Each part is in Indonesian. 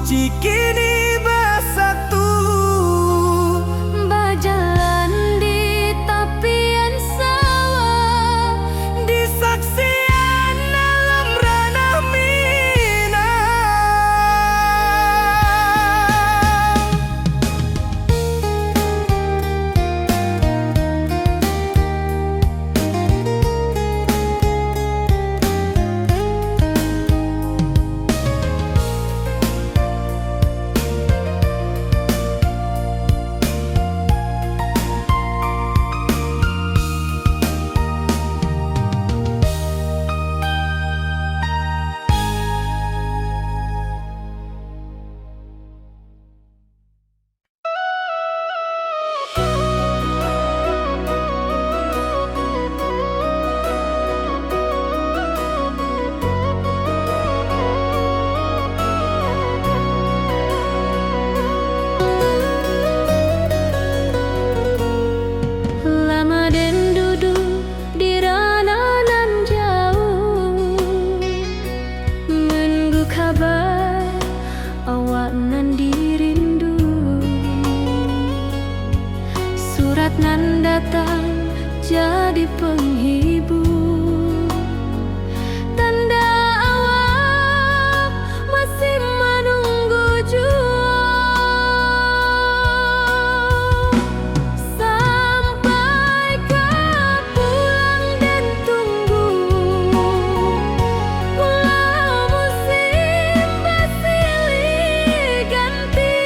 Cikini bersatu berjalan di tepian sawah, di saksian dalam ranah Minang. lama den duduk di ranah nan jauh, menunggu kabar awak nan dirindu. Surat nan datang jadi penghibur, tanda awak masih menunggu jua. Sampai kau pulang dan tunggu, walau musim bersilih ganti.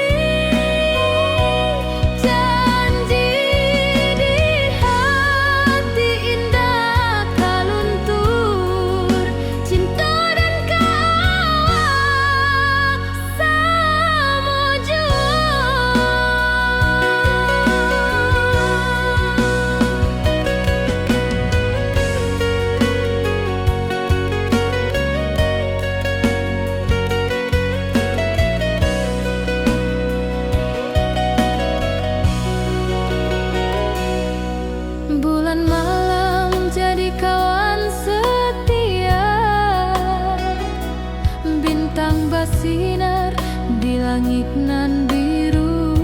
Janji di hati indah kaluntur, cinta dan kawak sama jua. Bulan malam jadi kawan setia, bintang bersinar di langit nan biru.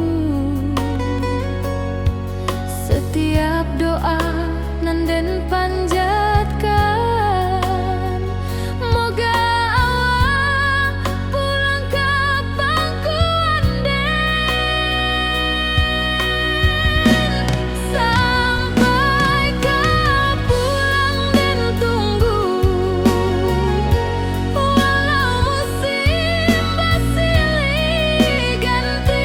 Setiap doa nan den panjatkan, moga awak pulang ke pangkuan den. Sampai kau pulang dan tunggu, walau musim bersilih ganti.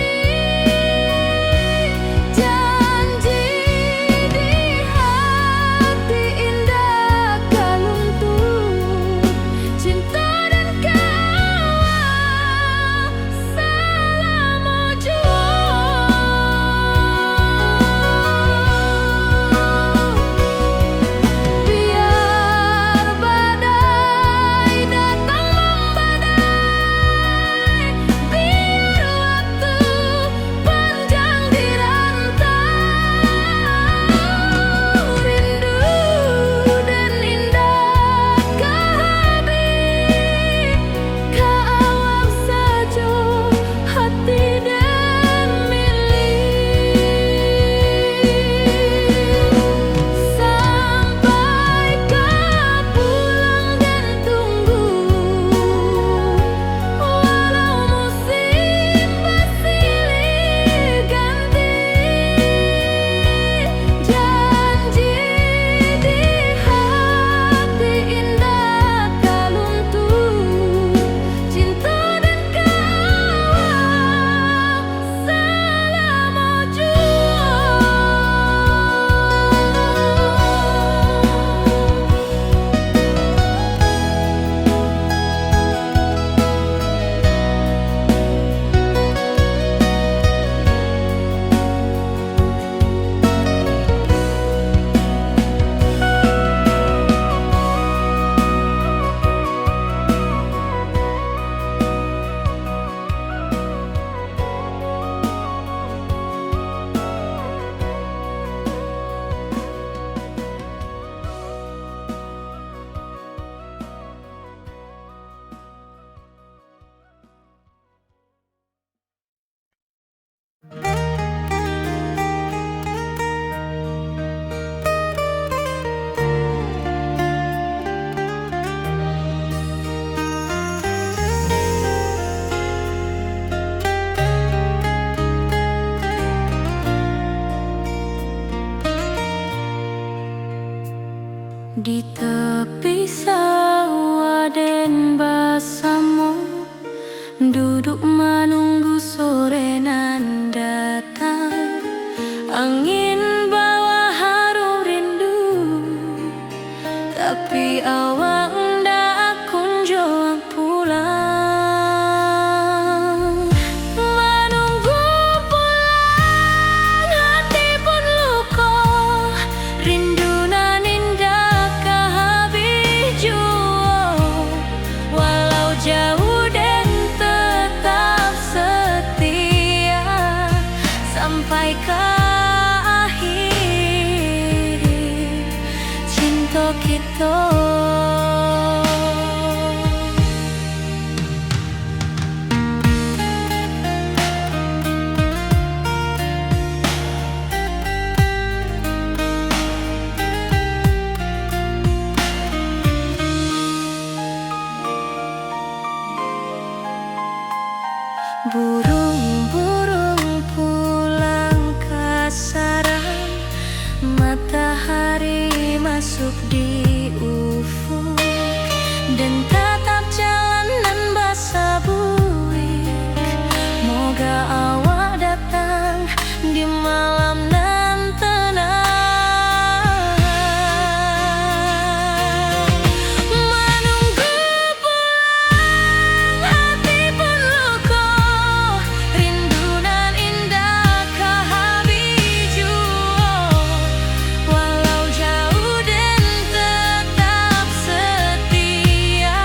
Di tepi sawah den basamu, duduk menunggu sore nan datang. Angin bawa harum rindu, tapi awak ndak kunjung pulang. Menunggu pulang, hati pun luka, rindu nan indah kehabis jua. Walau jauh dan tetap setia sampai ke akhir cinta kita. Burung-burung pulang ke sarang, matahari masuk di ufuk, dan tatap jalanan basah buik. Moga awak datang di malam nan tenang. Menunggu pulang, hati pun luka, rindu nan indah kehabis jua. Walau jauh dan tetap setia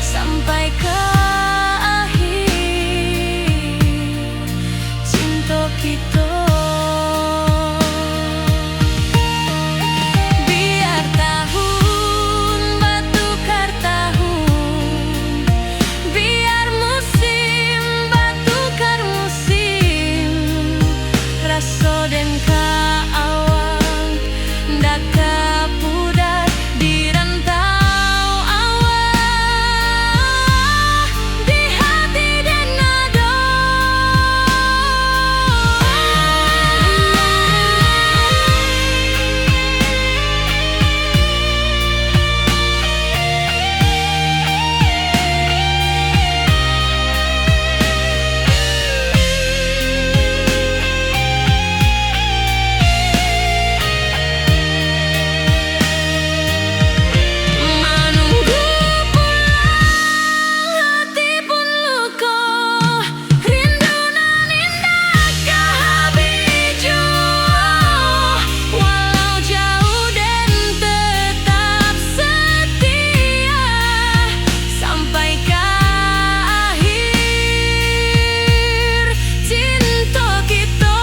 sampai ke akhir cinta kita. Biar tahun bertukar tahun, biar musim bertukar musim, rasa dan keawang ndak kepudar di rantau awak, di hati dan nada. Menunggu pulang, hati pun luka, rindu nan indah kehabis jua. Walau jauh dan tetap setia sampai ke akhir cinta kita.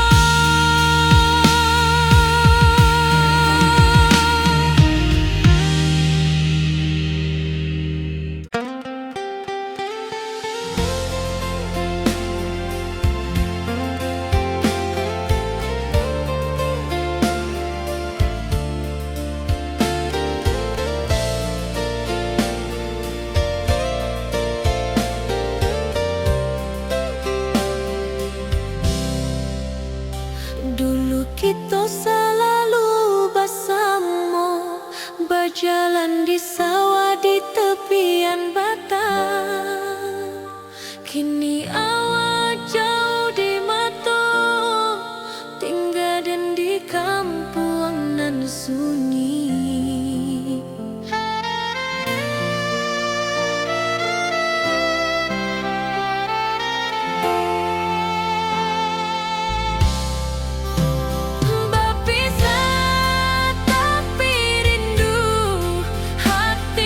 Dulu kita selalu bersama, berjalan di sawah di tepian batang. Kini awak jauh di mata, tinggal dan di kampung nan sunyi. Berpisah tapi rindu, hati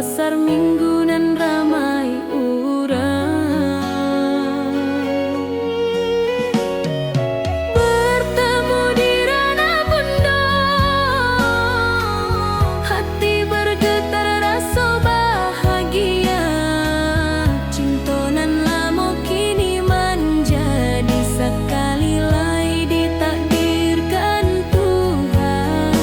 pasar minggu nan ramai urang. Bertemu di ranah bunda, hati bergetar rasa bahagia. Cintonan lamo kini menjadi sekali lai ditakdirkan Tuhan.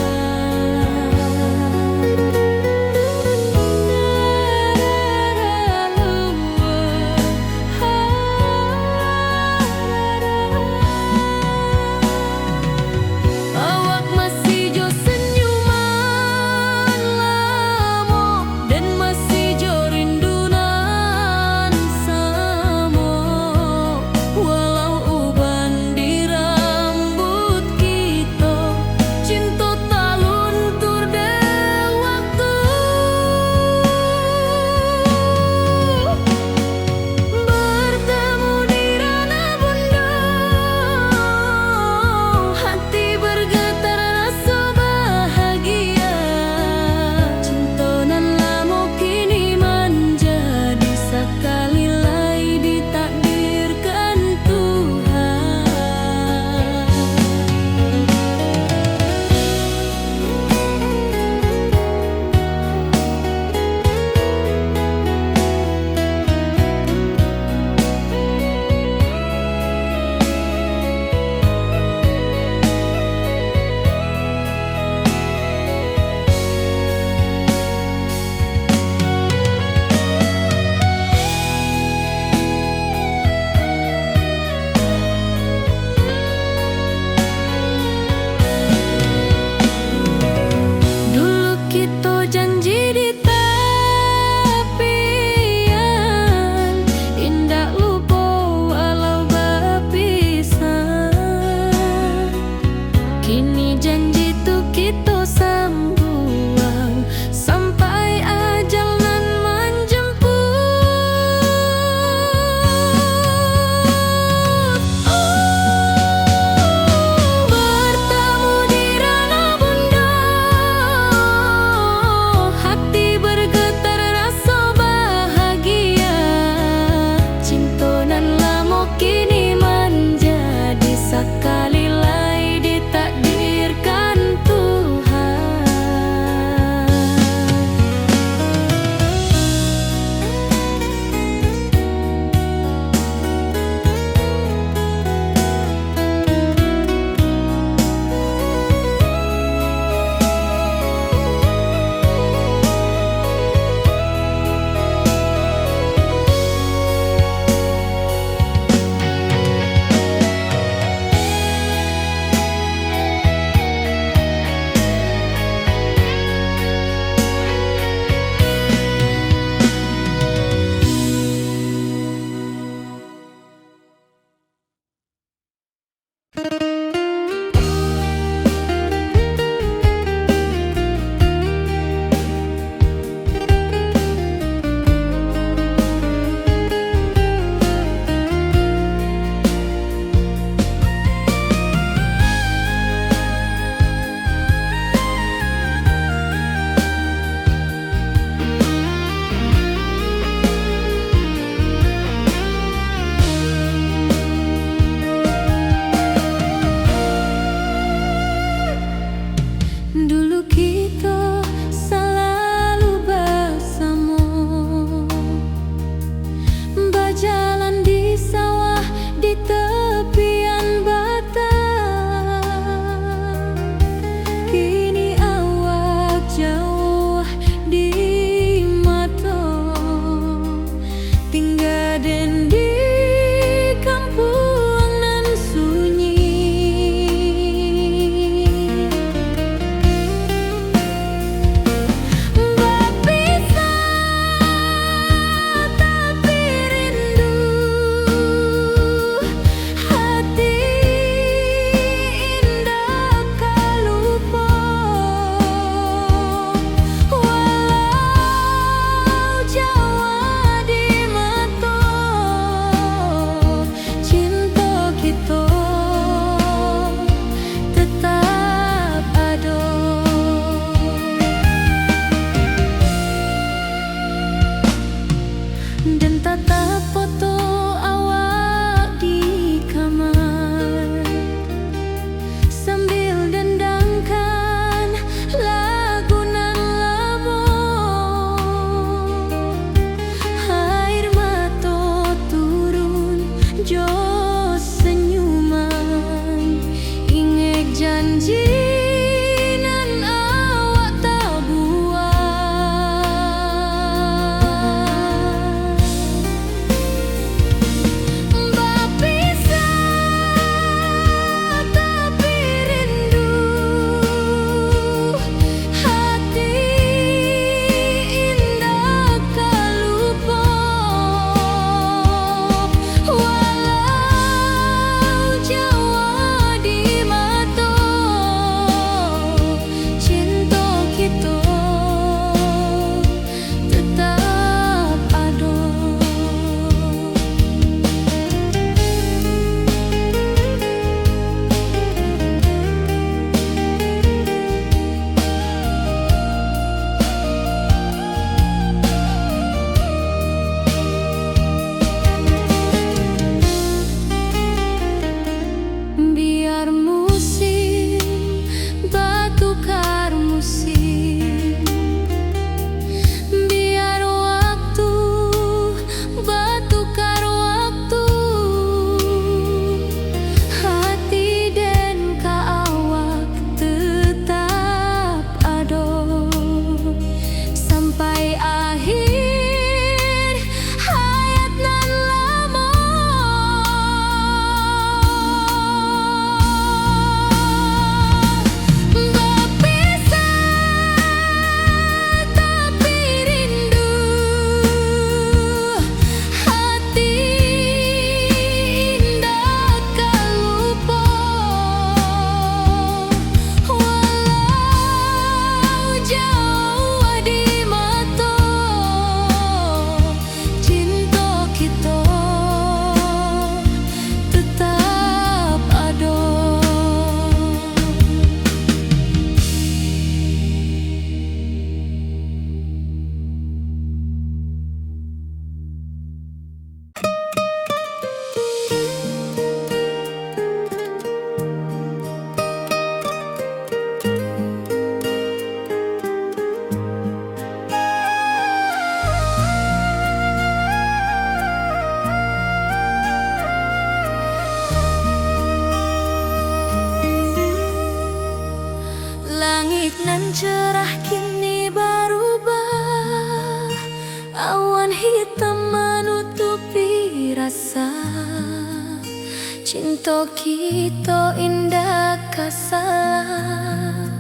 Cinta kita indah kasalah,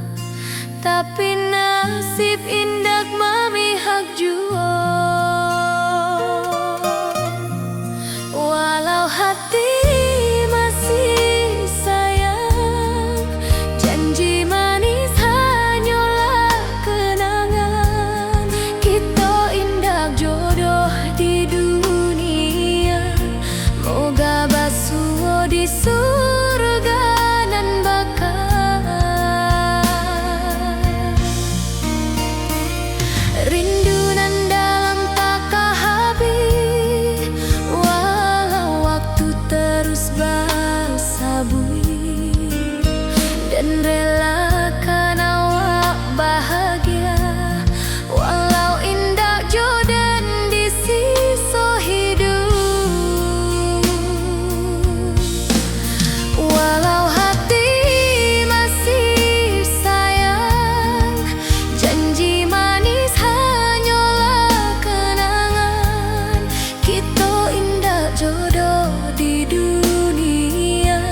tapi nasib indah memihak jua. Walau hati masih sayang, janji manis hanyalah kenangan. Kita indah jodoh di dunia, moga basuh di surga nan bakal. Rindu nan dalam tak habis, walau waktu terus bersabui, dan relakan awak bahagia, walau indah jodan di sisa hidup. Walau hati masih sayang, janji manis hanyalah kenangan. Kita indah jodoh di dunia,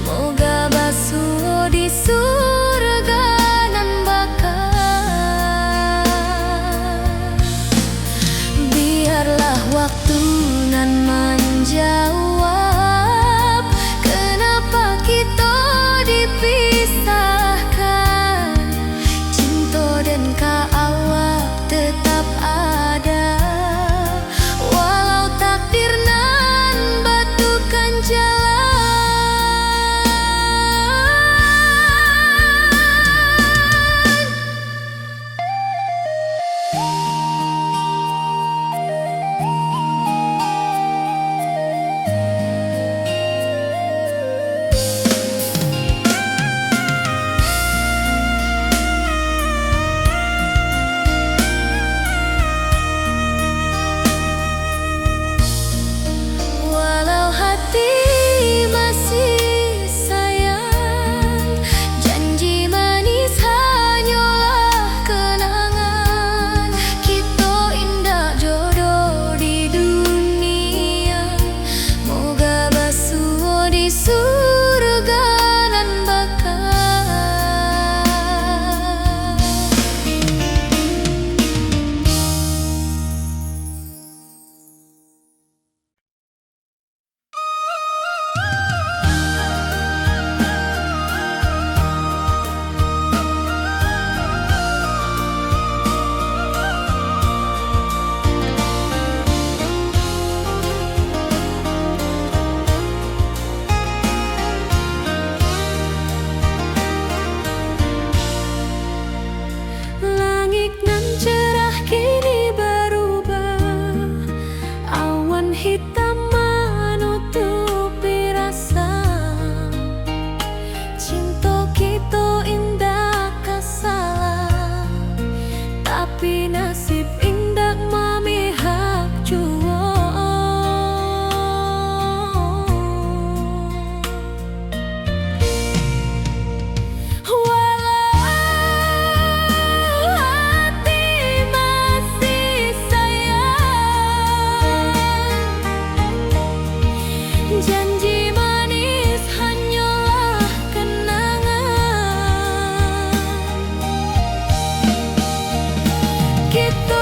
moga basuh di surga nan bakal. Biarlah waktu nan menjawab kenapa kita dipisahkan. Cinta dan awak tetap ada, walau takdir nan batukan jalan. Walau hati masih sayang, janji manis hanyalah kenangan. Kita indah jodoh di dunia, moga basuh di surga nan bakal. Langit nan cerah kini berubah, awan hitam menutupi rasa. Cinta kita indah kasalah, tapi nasib indah memihak jua. Walau hati masih sayang, janji manis hanyalah kenangan. Kita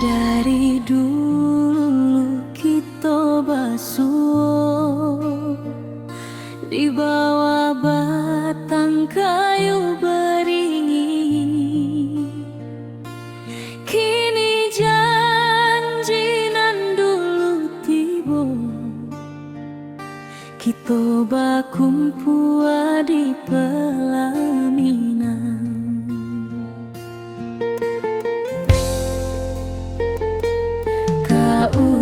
Dari dulu kita basuh di bawah batang kayu beringin. Kini janji nan dulu tiba, kita bakumpul di pelaminan.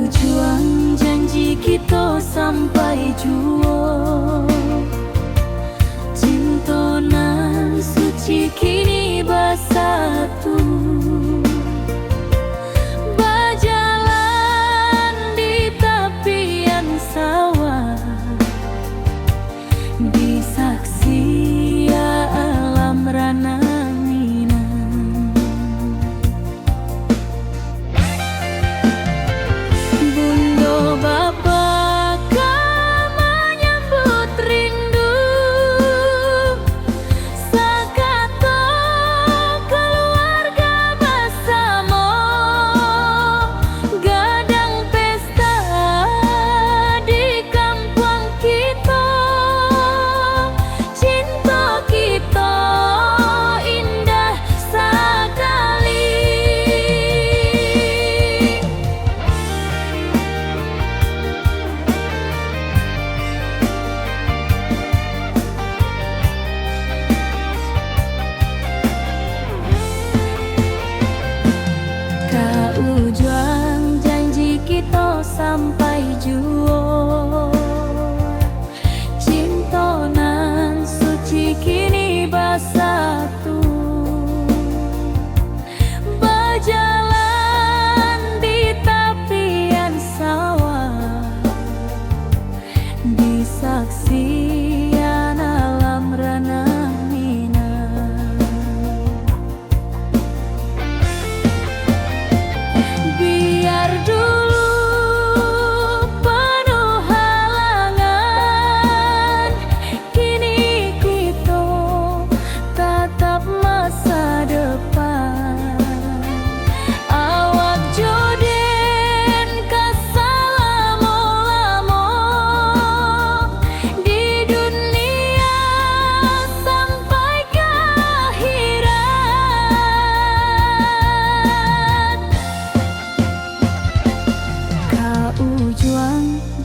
Juang janji kita sampai jua, cinta nan suci kini bersatu, berjalan di tepian sawah, di saksi alam rana. Juang janji kita sampai jua, cinta nan suci kini bersatu, berjalan di tepian sawah, di saksian alam rana.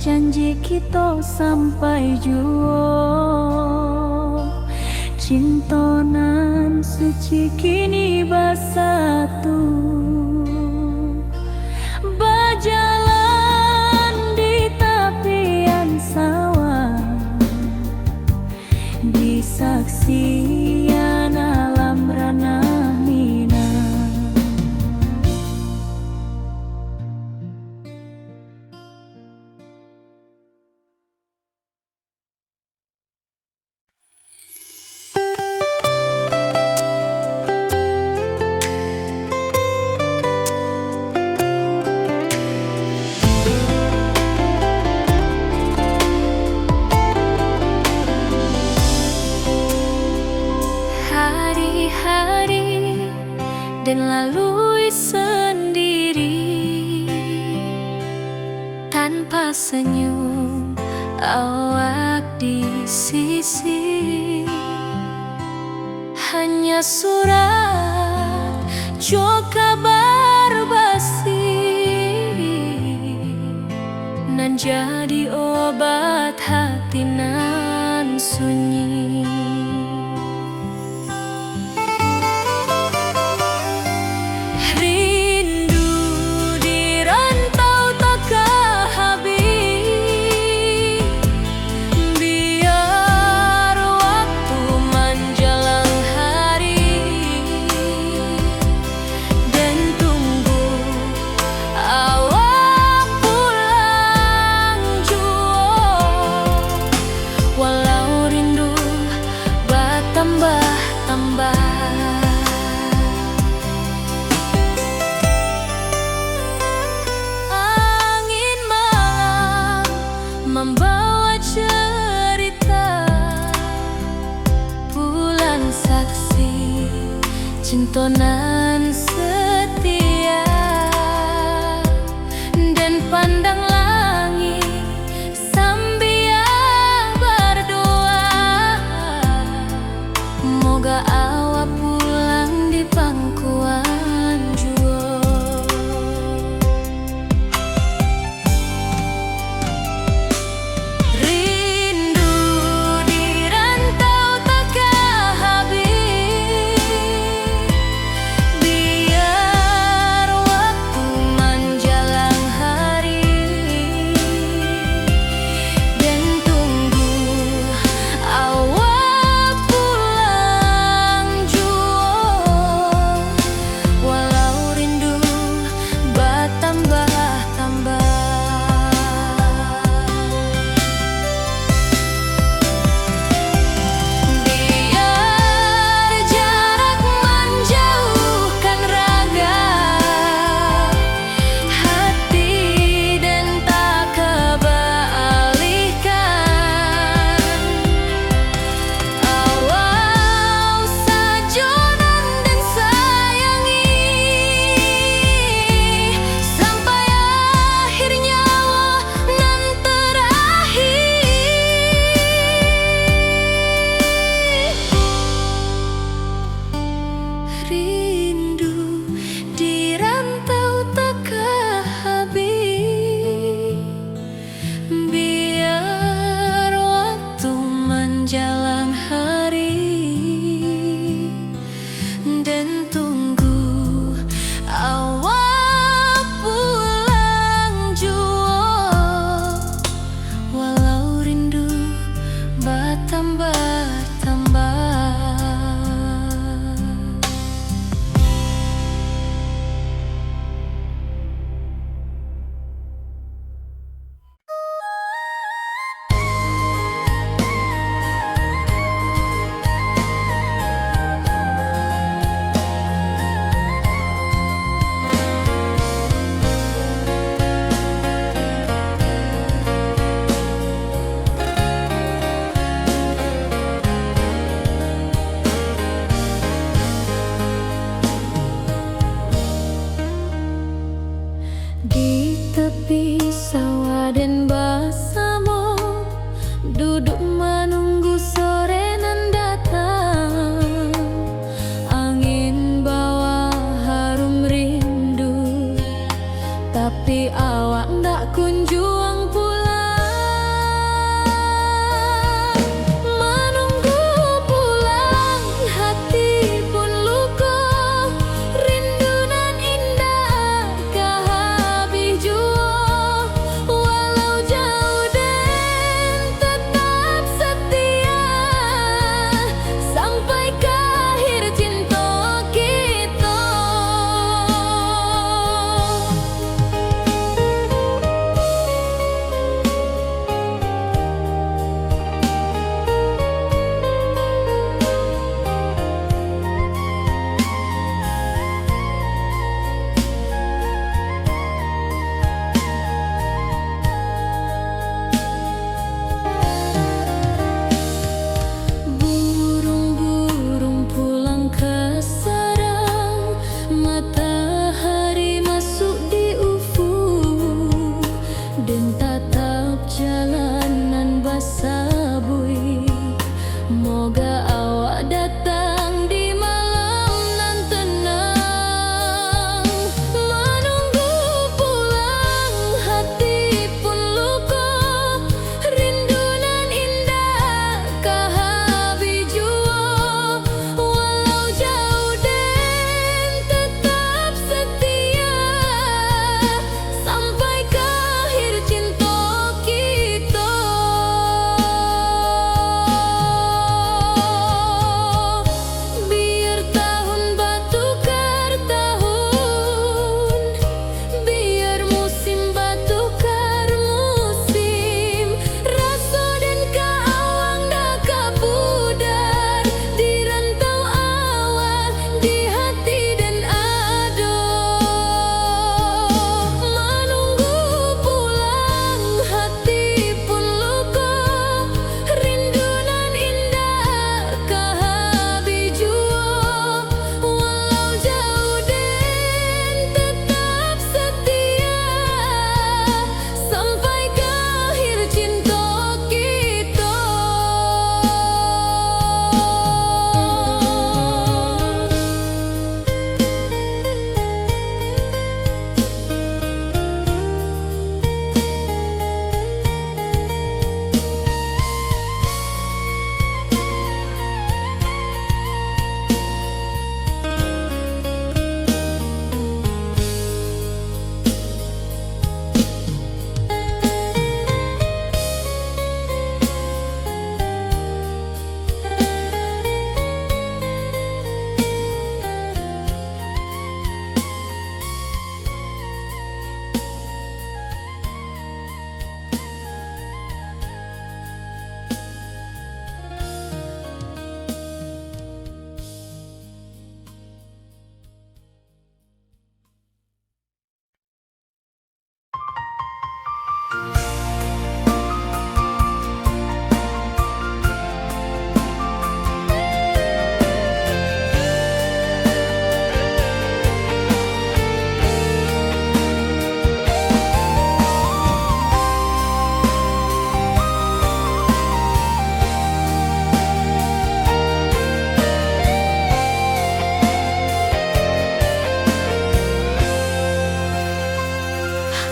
Janji kita sampai jua, cinta nan suci kini bersatu, berjalan di tepian sawah, di saksian alam rana. Hari-hari dan lalui sendiri, tanpa senyum awak di sisi, hanya surat jok kabar basi nan jadi obat hati nan sunyi. Angin malam membawa cerita, bulan saksi cinta nan setia. tepi sawah dan basamo, duduk menunggu sore nan datang. Angin bawa harum rindu, tapi awak ndak kunjung pulang. Menunggu pulang, hati pun luka. Rindu nan indah kah habis jua. Walau jauh dan tetap setia, sampai ke akhir cinta kita. Burung-burung pulang ke sarang, matahari masuk di ufuk, dan tatap jalanan basah bui. Moga awak datang di malam nan tenang. Menunggu pulang, hati pun luka. Rindu nan indah kah habis jua. Walau jauh dan tetap setia, sampai ke akhir cinta kita. Biar tahun bertukar tahun, biar musim bertukar musim. Rasa dan keawang dah kabudar di rantau awal, di hati dan ado. Menunggu pulang, hati pun luka. Rindu nan indah kah habis jua. Walau jauh dan tetap setia, sampai ke akhir cinta kita.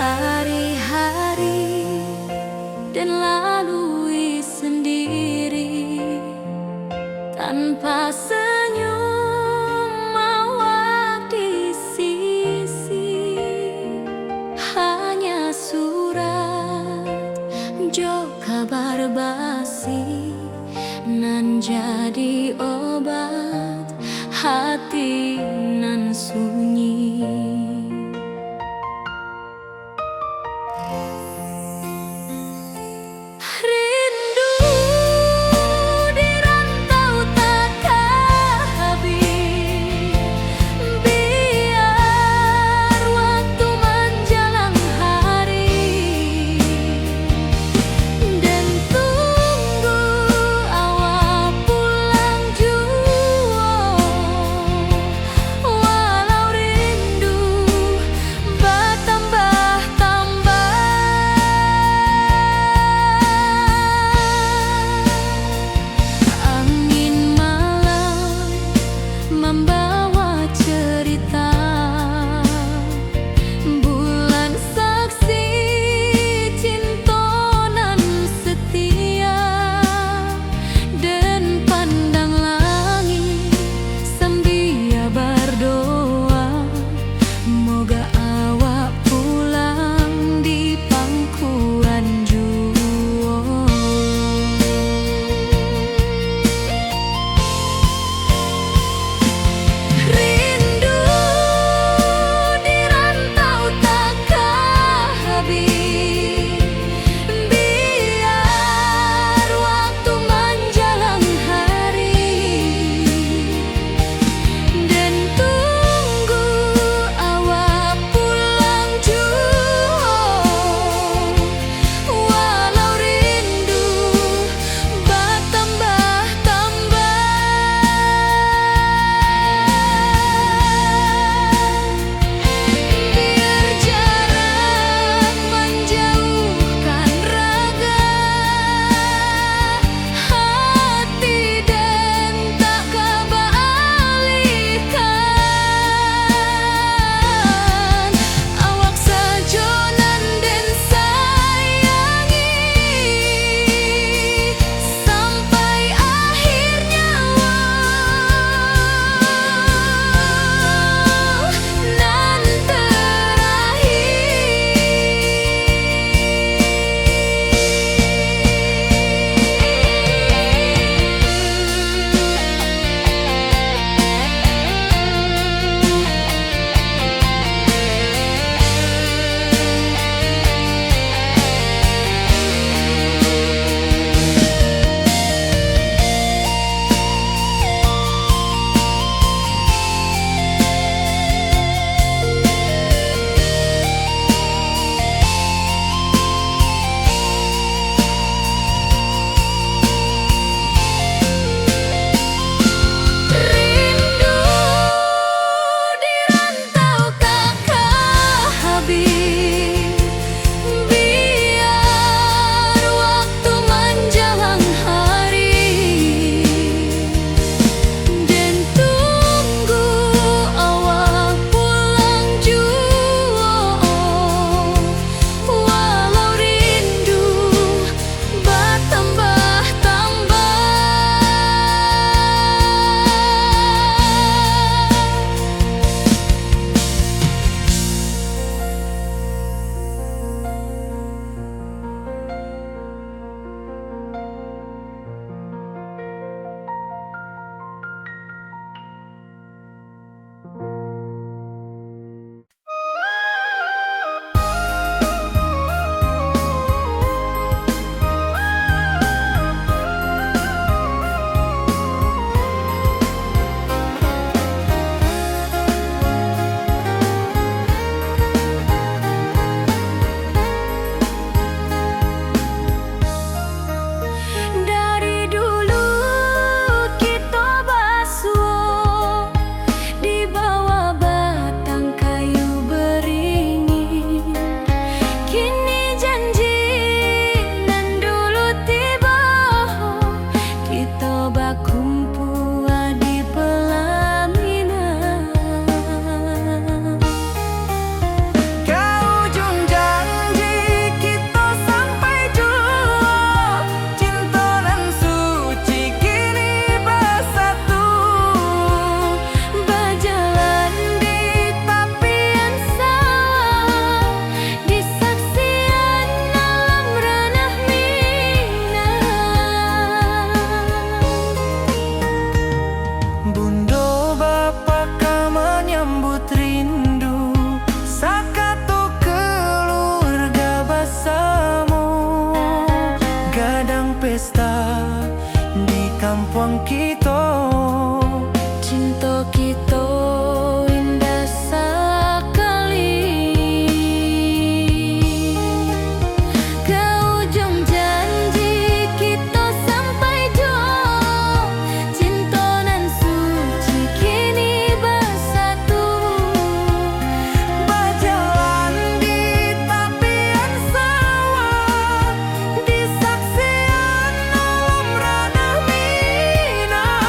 Hari-hari dan lalui sendiri, tanpa senyum awak di sisi. Hanya surat jo kabar basi, nan jadi obat hati nan sunyi. Semoga awak pulang di pangkuan jua. Rindu di rantau takkan habis, biar waktu menjelang hari, dan tunggu awak pulang jua. Walau rindu bertambah-tambah, biar jarak menjauhkan raga, hati dan tak kebalikan. Awak sajonan dan sayangi sampai akhir nyawa, nan rindu di rantau takkan habis, biar waktu menjelang hari, dan tunggu awak pulang jua. Walau rindu bertambah-tambah, dari dulu kita basuh di bawah batang kayu beringin. Kini janji nan dulu tiba, kita berkumpul di pelaminan. Ke ujung janji kita sampai jua, cinta dan suci kini bersatu. Berjalan di tapian sawah, di saksian alam ranah Minang. Bundo bapa ka menyambut rindu, sakatu keluarga bersama, gadang pesta di kampung kita. Cinta kita indah sekali. Ke ujung janji kita sampai jua, cinta nan suci kini bersatu. Berjalan di tapian sawah, di saksian alam ranah Minang.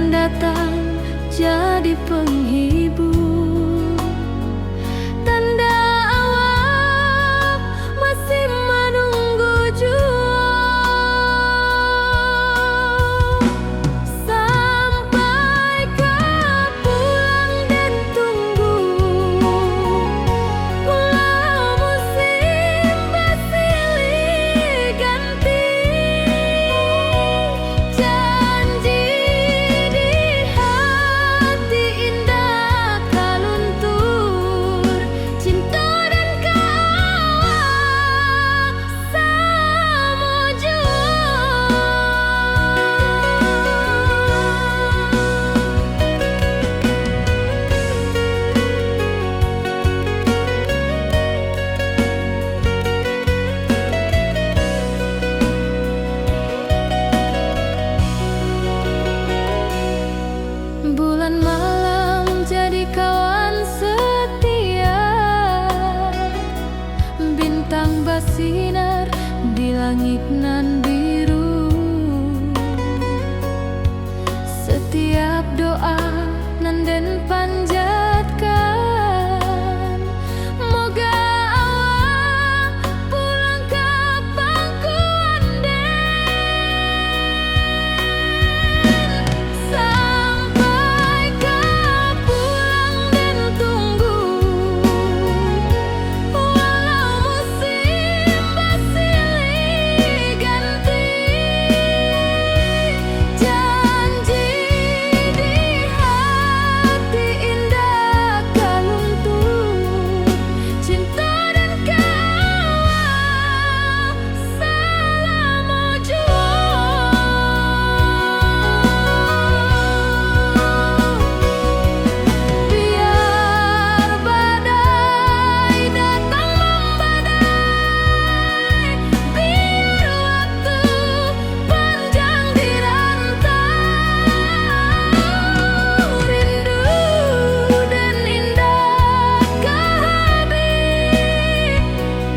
akan datang jadi penghibur. Tanda awal masih menunggu jua, sampai kau pulang dan tunggu. Pulau musim bersilih ganti, janji di hati indah kaluntur. Cinta dan kawal sama jua. Bulan malam jadi kawan setia, bintang bersinar di langit nan biru. Setiap doa nan den panjatkan, moga awak pulang ke pangkuan den. Sampai kau pulang dan tunggu, walau musim bersilih ganti, janji di hati indah kaluntur. Cinta dan kawal selama jua. Biar badai datang membadai, biar waktu panjang dirantau, rindu dan indah kehabis,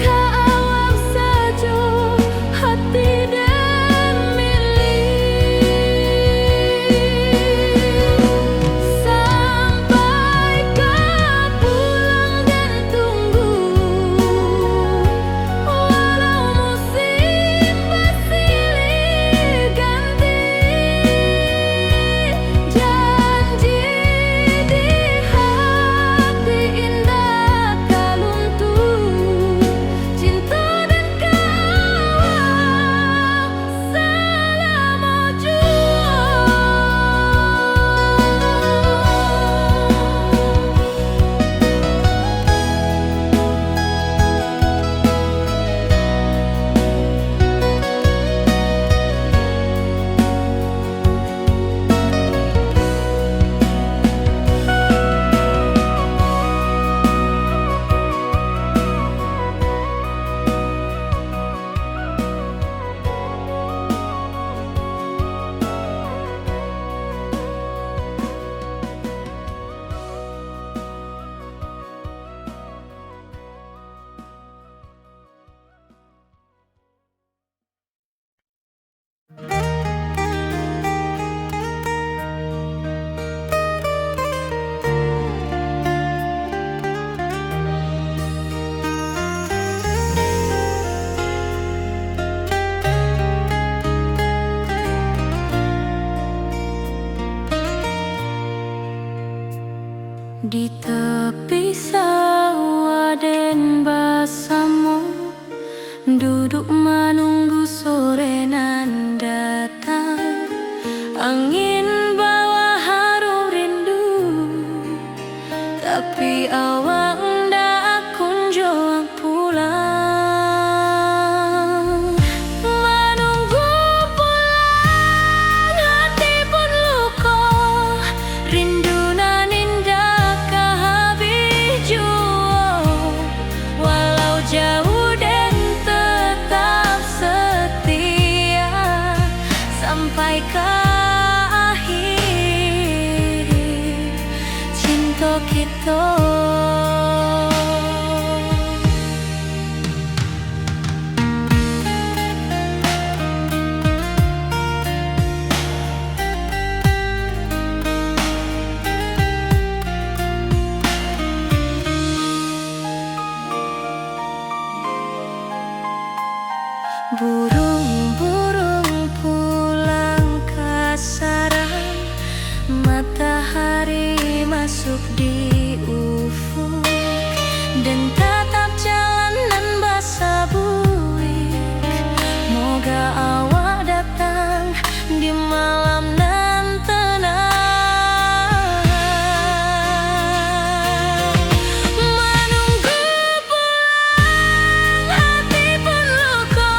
kawal saja hati dan milik. Sampai kau pulang dan tunggu, walau musim bersilih ganti, janji di hati indah kaluntur. Cinta dan kawal selama jua. Di tepi sawah den basamu, duduk menunggu sore nan datang. Angin bawa harum rindu, tapi awak ndak kunjung pulang. Menunggu pulang hati pun luka, rindu nan indah kehabis jua. Walau jauh dan tetap setia, sampai ke akhir cinta kita. Burung-burung pulang ke sarang, matahari masuk di ufuk, dan tatap jalanan basah buik. Moga awak datang di malam nan tenang, menunggu pulang hati pun luka,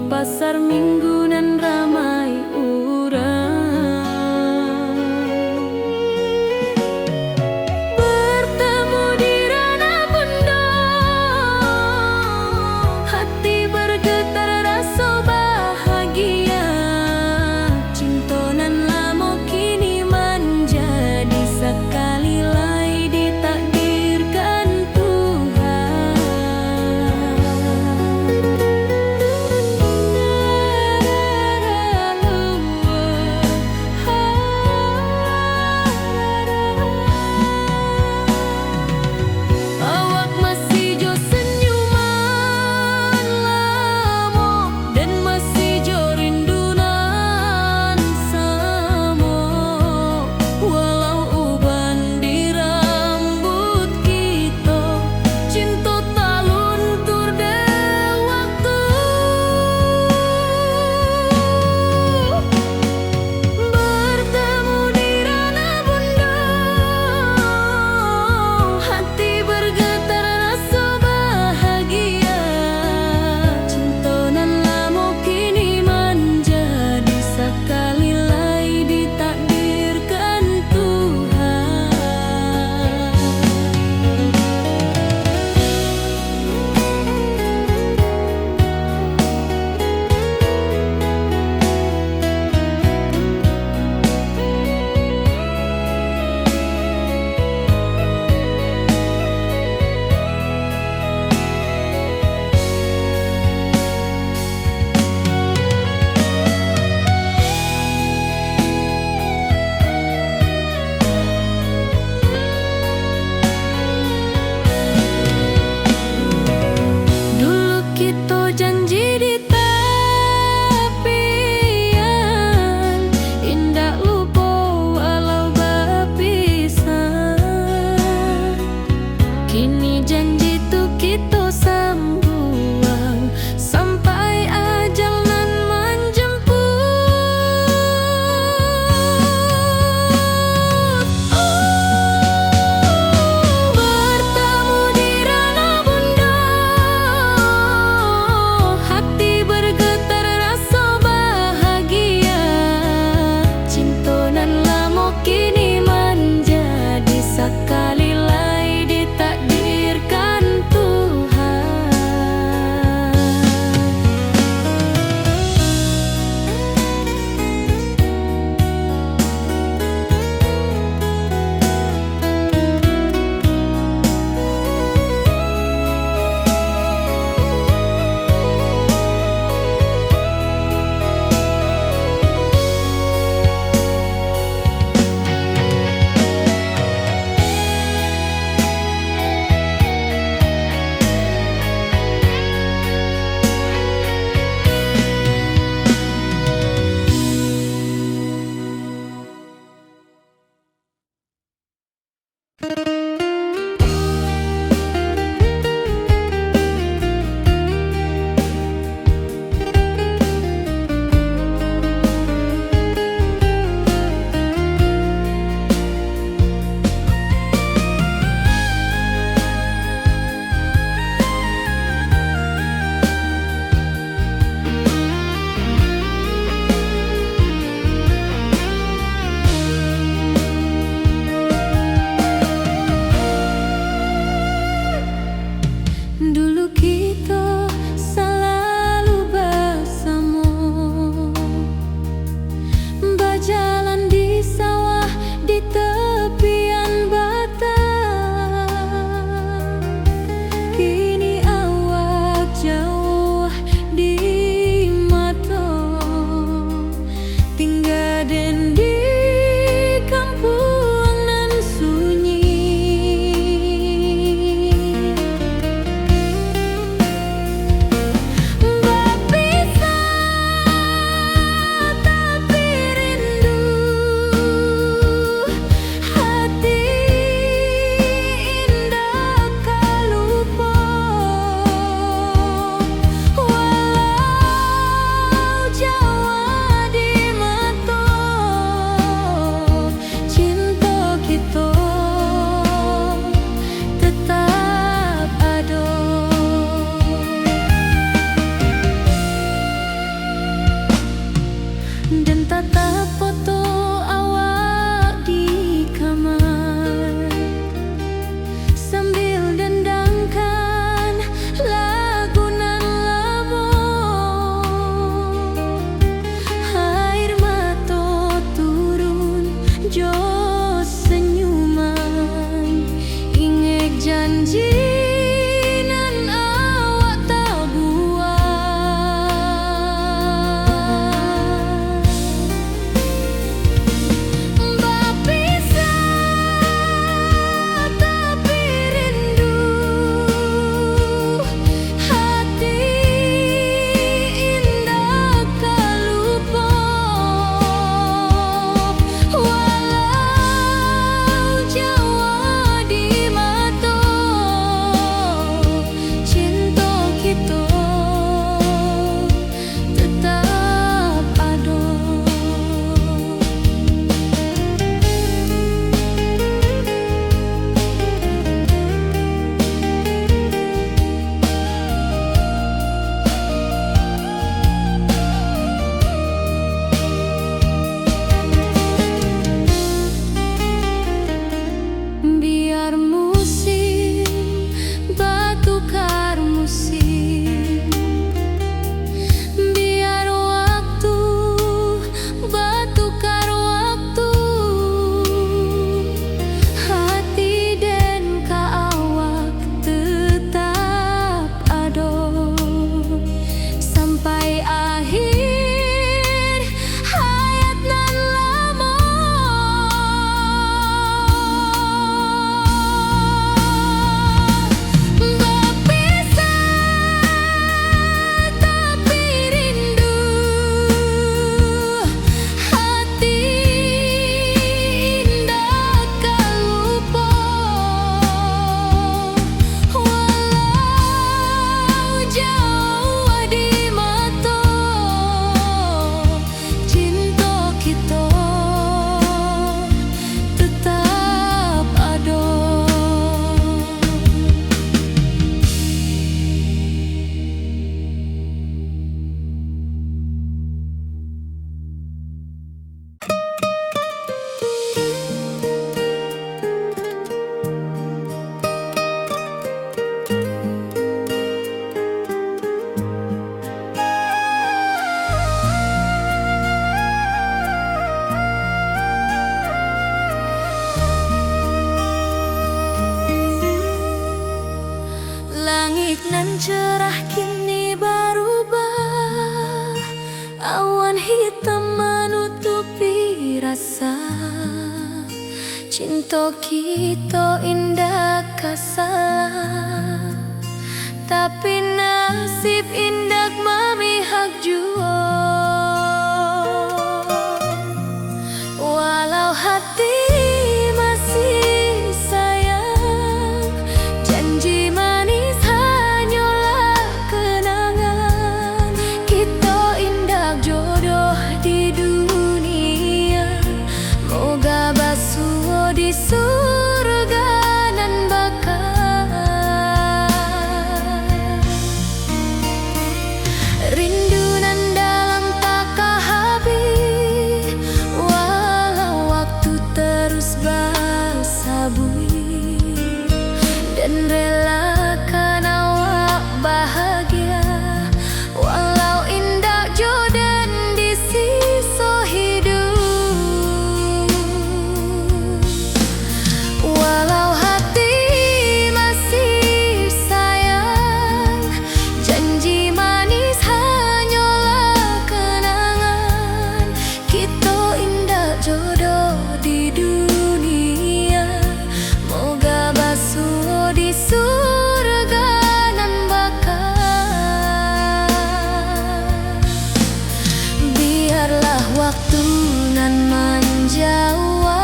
pasar minggu nan ramai urang. Bertemu di ranah pondok, hati bergetar rasa bahagia. Cinta nan lama kini menjadi sekali lai ditakdirkan Tuhan. Cinta kita indah kasalah, tapi nasib indah memihak jua. Walau hati masih sayang, janji manis hanyalah kenangan. Kita indah jodoh di dunia, moga basuh di surga nan bakal. Rindu nan dalam tak habis, walau waktu terus bersabui, dan relakan awak bahagia walau indah jodan di sisa hidup. Walau hati masih sayang, janji manis hanyalah kenangan. Kita indah jodoh di dunia, moga basuh di surga nan bakal. Biarlah waktu nan menjawab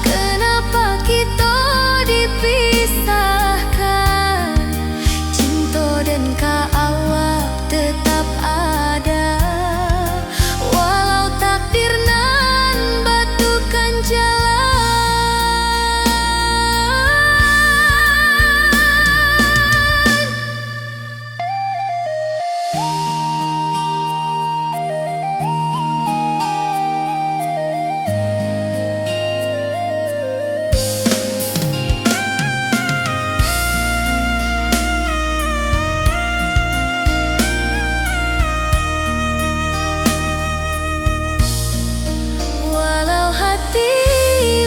kenapa kita dipisahkan. Cinta dan awak tetap ada, walau takdir nan batukan jalan. Walau hati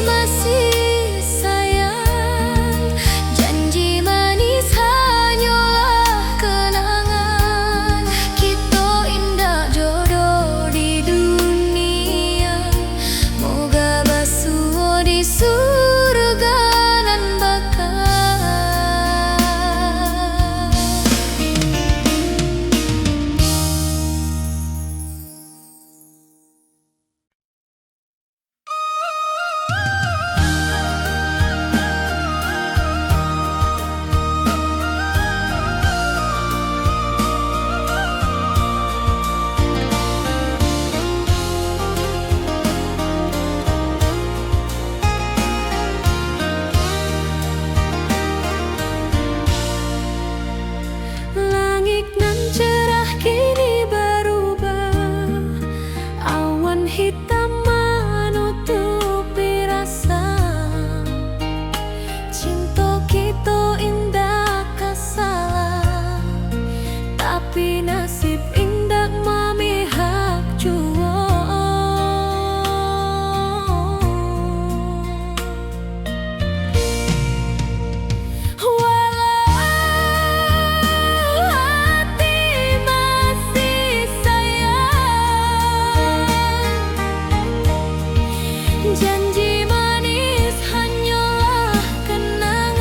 masih sayang, janji manis hanyalah kenangan. Kita indah jodoh di dunia, moga basuh di surga nan bakal. Langit nan cerah kini berubah, awan hitam menutupi rasa. Cinta kita indah kasalah, tapi nasib indah memihak jua. Walau hati masih sayang, janji manis hanyalah kenangan.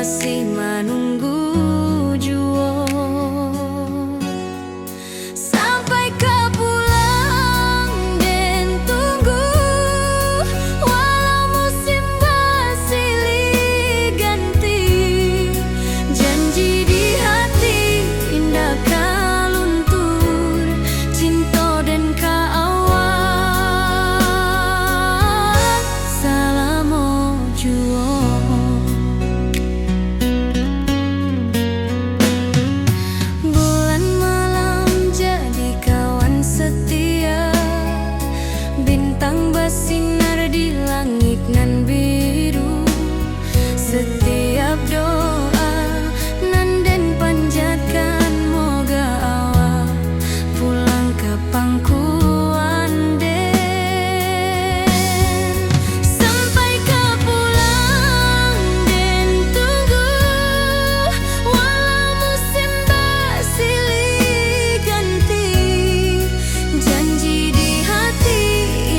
masih menunggu jua. Sampai ke pulang dan tunggu, walau musim bersilih ganti. Janji di hati indah kaluntur, cinta dan kaawak salamo jua. Bulan malam jadi kawan setia, bintang bersinar di langit nan biru. Setiap doa nan den panjatkan, moga awak pulang ke pangkuan den. Sampai ke pulang dan tunggu, walau musim bersilih ganti. Janji di hati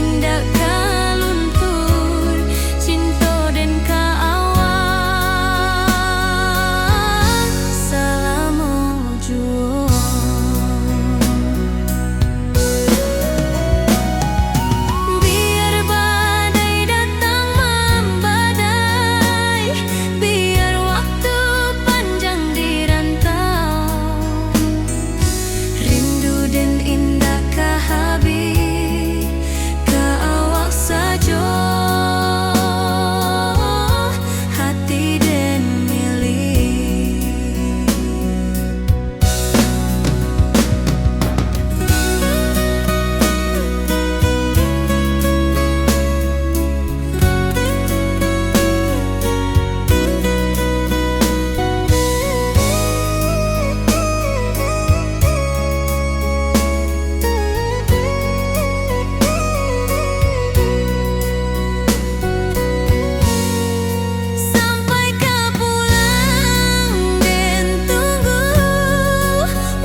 indah kaluntur, cinta dan kaawak salamo jua. Biar badai datang membadai, biar waktu panjang dirantau, rindu dan indah kahabis kaawak saja, hati dan milik. Sampai ke pulang dan tunggu,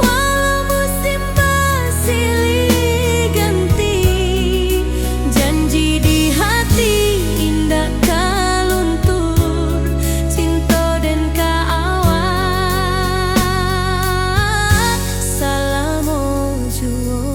walau musim bersilih ganti. Janji di hati indah kaluntur, cinta dan kaawak salamo jua.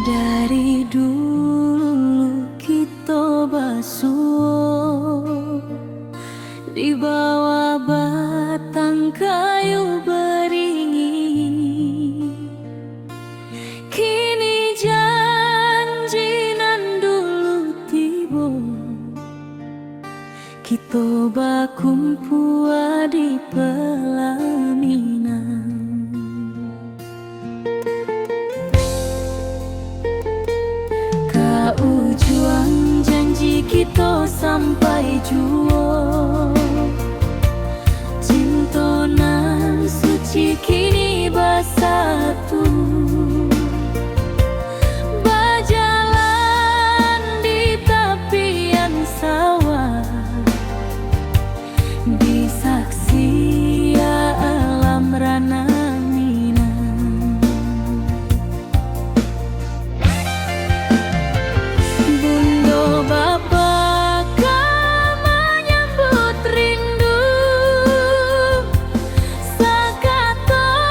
Dari dulu kita basuh di bawah batang kayu beringin. Kini janji nan dulu tiba, kita bakumpul di pelaminan. Ujung janji kita sampai jua, cinta nan suci kini bersatu. Berjalan di tepian sawah, disaksi alam rana Minang. Bunda bapa kau menyambut rindu, sakato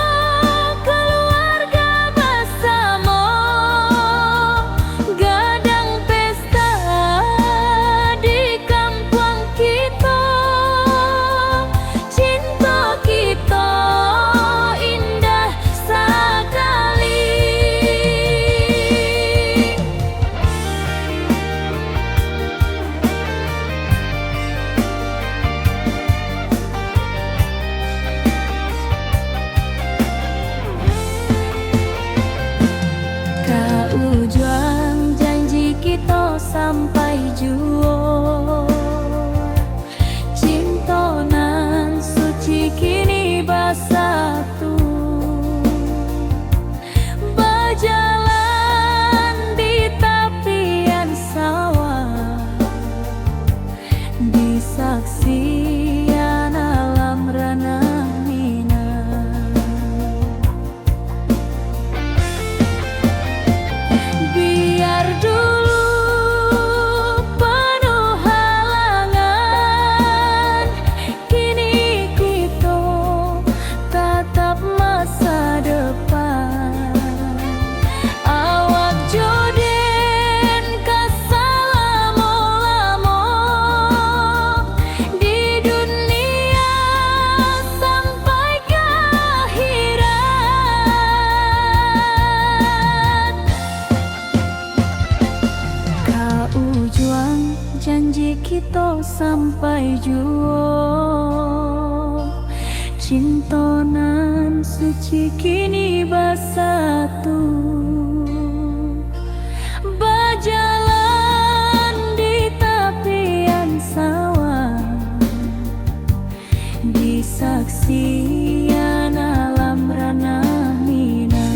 sampai jua. Cinta nan suci kini bersatu, berjalan di tepian sawah, di saksian alam ranah Minang. Biar dulu penuh halangan, kini kita tatap masa depan. Awak joden kasalamo-lamo di dunia sampai ke akhirat. Kaujuang janji kita sampai jua, cinta nan suci kini bersatu, berjalan di tepian sawah, di saksian alam ranah Minang.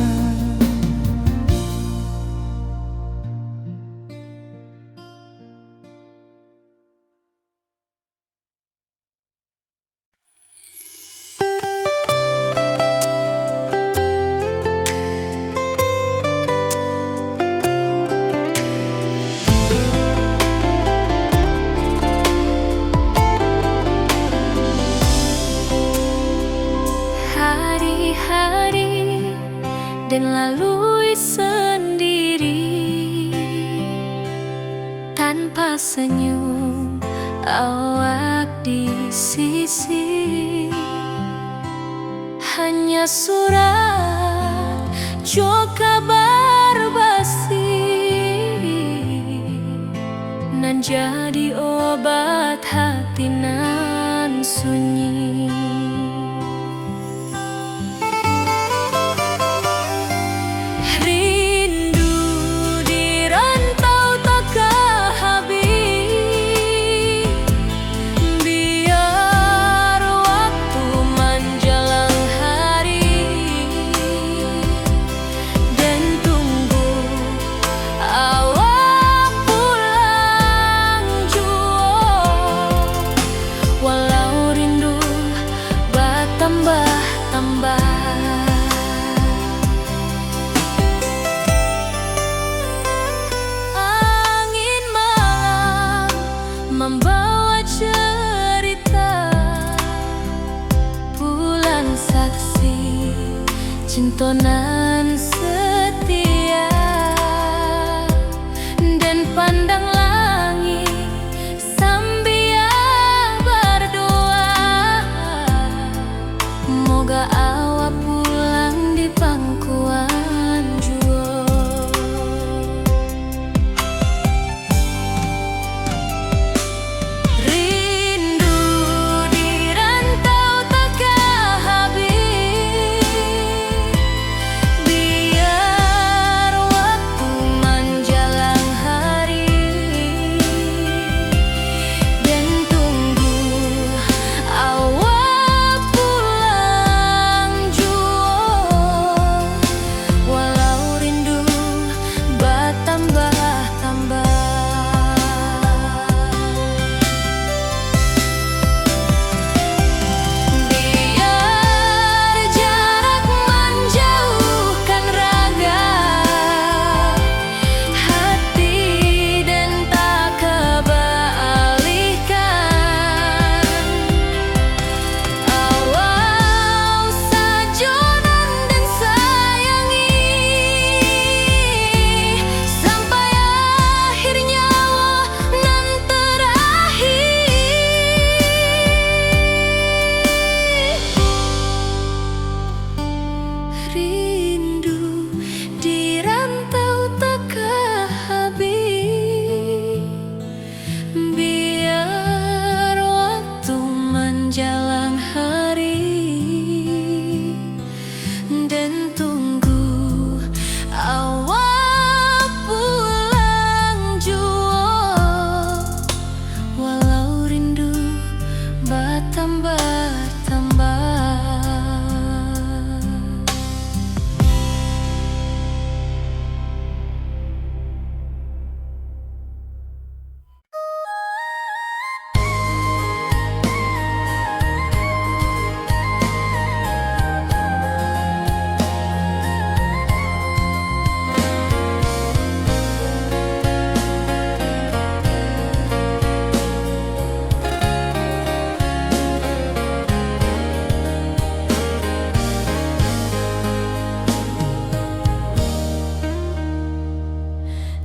Hari-hari dan lalui sendiri, tanpa senyum awak di sisi. Hanya surat jo kabar basi, nan jadi obat hati nan sunyi. Rindu di rantau tak kehabis, biar waktu menjelang hari, dan tunggu awak pulang jua. Walau rindu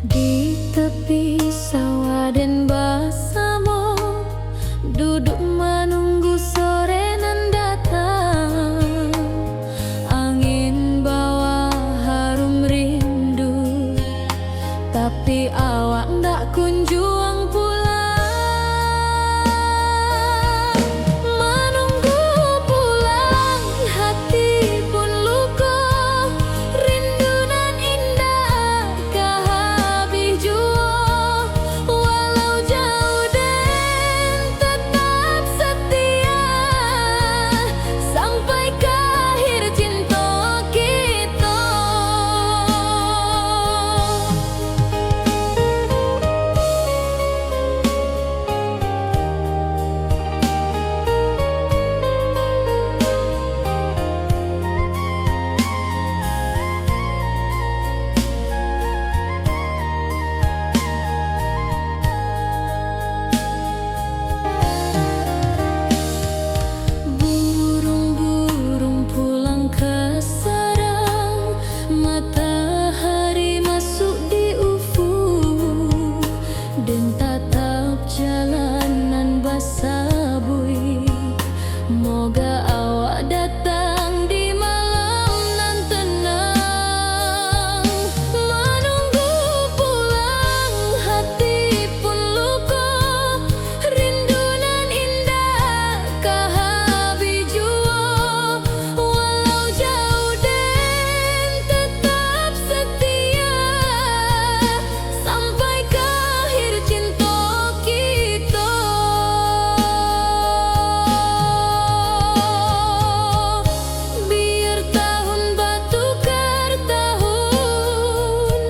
Di tepi sawah dan basamo, duduk menunggu sore nan datang. Angin bawa harum rindu, tapi awak ndak kunjung pulang. Menunggu pulang, hati pun luka. Rindu nan indah kah habis jua. Walau jauh dan tetap setia, sampai ke akhir cinta kita. Burung-burung pulang ke sarang, matahari masuk di ufuk, dan tatap jalanan basah bui. Moga awak datang di malam nan tenang. Menunggu pulang, hati pun luka. Rindu nan indah kah habis jua. Walau jauh dan tetap setia, sampai ke akhir cinta kita. Biar tahun bertukar tahun,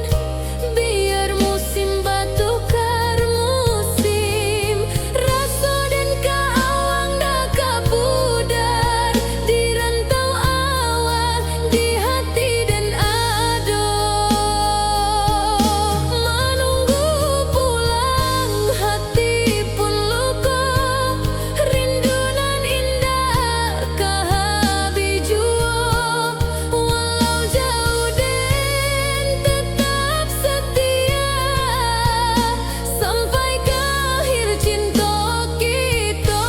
biar musim bertukar musim. Rasa dan keawang dah kabudar, di rantau awak, di hati dan ado. Menunggu pulang, hati pun luka. Rindu nan indah kah habis jua. Walau jauh dan tetap setia, sampai ke akhir cinta kita.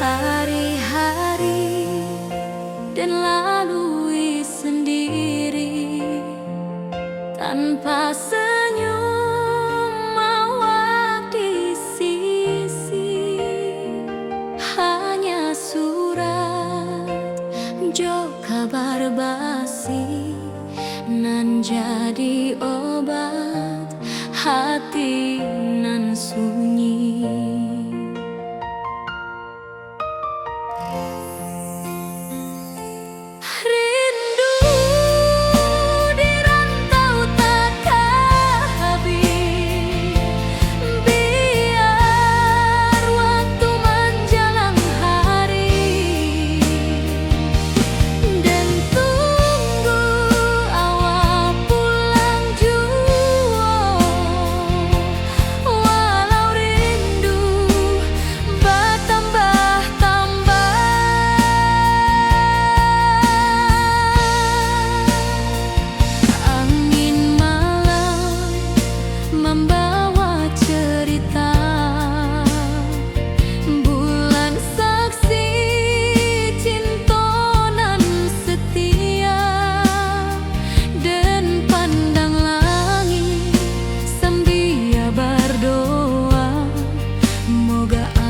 Hari-hari dan lalui sendiri, tanpa senyum awak di sisi. Hanya surat jo kabar basi, nan jadi obat hati nan sunyi. Rindu di rantau takkan Semoga